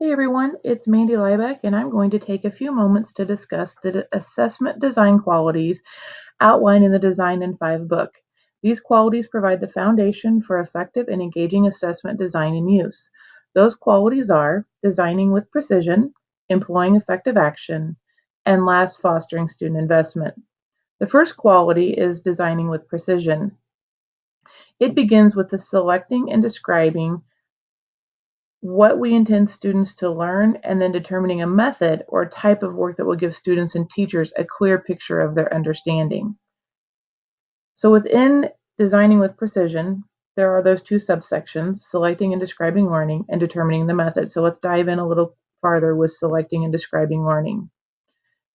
Hey everyone, it's Mandy Liebeck, and I'm going to take a few moments to discuss the assessment design qualities outlined in the Design in 5 book. These qualities provide the foundation for effective and engaging assessment design and use. Those qualities are designing with precision, employing effective action, and last, fostering student investment. The first quality is designing with precision. It begins with the selecting and describing what we intend students to learn, and then determining a method or type of work that will give students and teachers a clear picture of their understanding. So within designing with precision, there are those two subsections, selecting and describing learning and determining the method. So let's dive in a little farther with selecting and describing learning.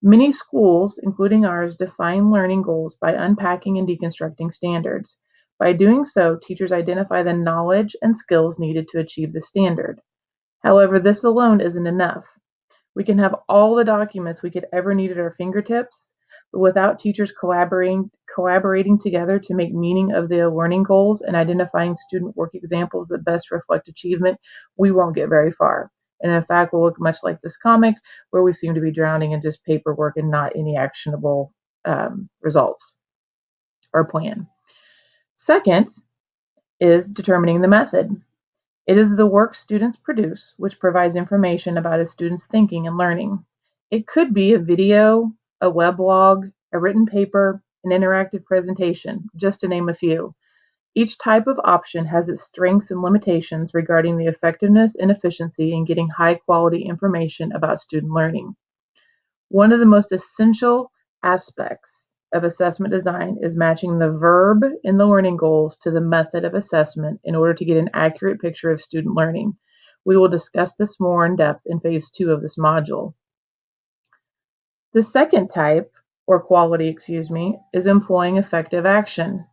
Many schools, including ours, define learning goals by unpacking and deconstructing standards. By doing so, teachers identify the knowledge and skills needed to achieve the standard. However, this alone isn't enough. We can have all the documents we could ever need at our fingertips, but without teachers collaborating together to make meaning of the learning goals and identifying student work examples that best reflect achievement, we won't get very far. And in fact, we'll look much like this comic where we seem to be drowning in just paperwork and not any actionable results or plan. Second is determining the method. It is the work students produce which provides information about a student's thinking and learning. It could be a video, a weblog, a written paper, an interactive presentation, just to name a few. Each type of option has its strengths and limitations regarding the effectiveness and efficiency in getting high quality information about student learning. One of the most essential aspects of assessment design is matching the verb in the learning goals to the method of assessment in order to get an accurate picture of student learning. We will discuss this more in depth in phase 2 of this module. The second type, or quality, is employing effective action.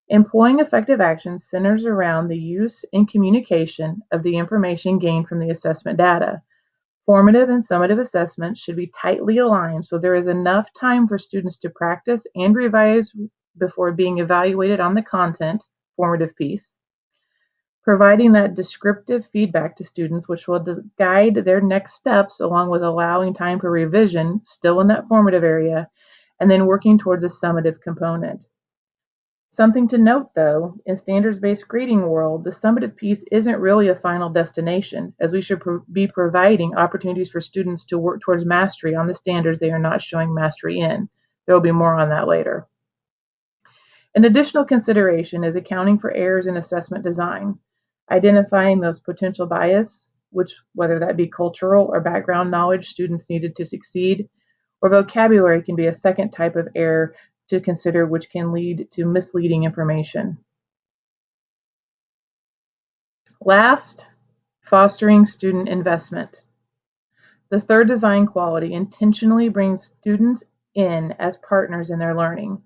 Employing effective action centers around the use and communication of the information gained from the assessment data. Formative and summative assessments should be tightly aligned so there is enough time for students to practice and revise before being evaluated on the content, formative piece. Providing that descriptive feedback to students which will guide their next steps along with allowing time for revision, still in that formative area, and then working towards a summative component. Something to note though, in standards-based grading world, the summative piece isn't really a final destination, as we should be providing opportunities for students to work towards mastery on the standards they are not showing mastery in. There will be more on that later. An additional consideration is accounting for errors in assessment design, identifying those potential bias, whether that be cultural or background knowledge students needed to succeed, or vocabulary can be a second type of error to consider, which can lead to misleading information. Last, fostering student investment. The third design quality intentionally brings students in as partners in their learning.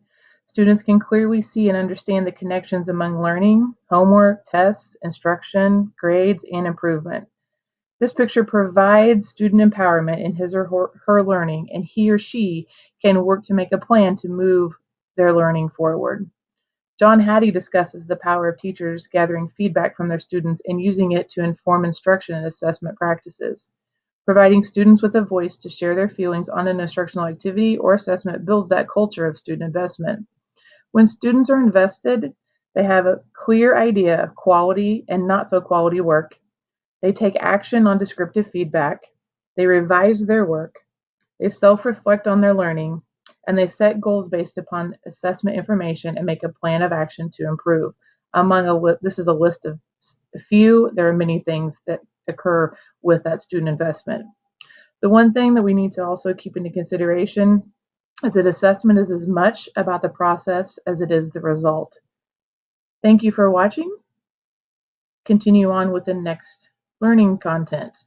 Students can clearly see and understand the connections among learning, homework, tests, instruction, grades, and improvement. This picture provides student empowerment in his or her learning, and he or she can work to make a plan to move their learning forward. John Hattie discusses the power of teachers gathering feedback from their students and using it to inform instruction and assessment practices. Providing students with a voice to share their feelings on an instructional activity or assessment builds that culture of student investment. When students are invested, they have a clear idea of quality and not so quality work. They take action on descriptive feedback. They revise their work. They self-reflect on their learning, and they set goals based upon assessment information and make a plan of action to improve. This is a list of a few. There are many things that occur with that student investment. The one thing that we need to also keep into consideration is that assessment is as much about the process as it is the result. Thank you for watching. Continue on with the next learning content.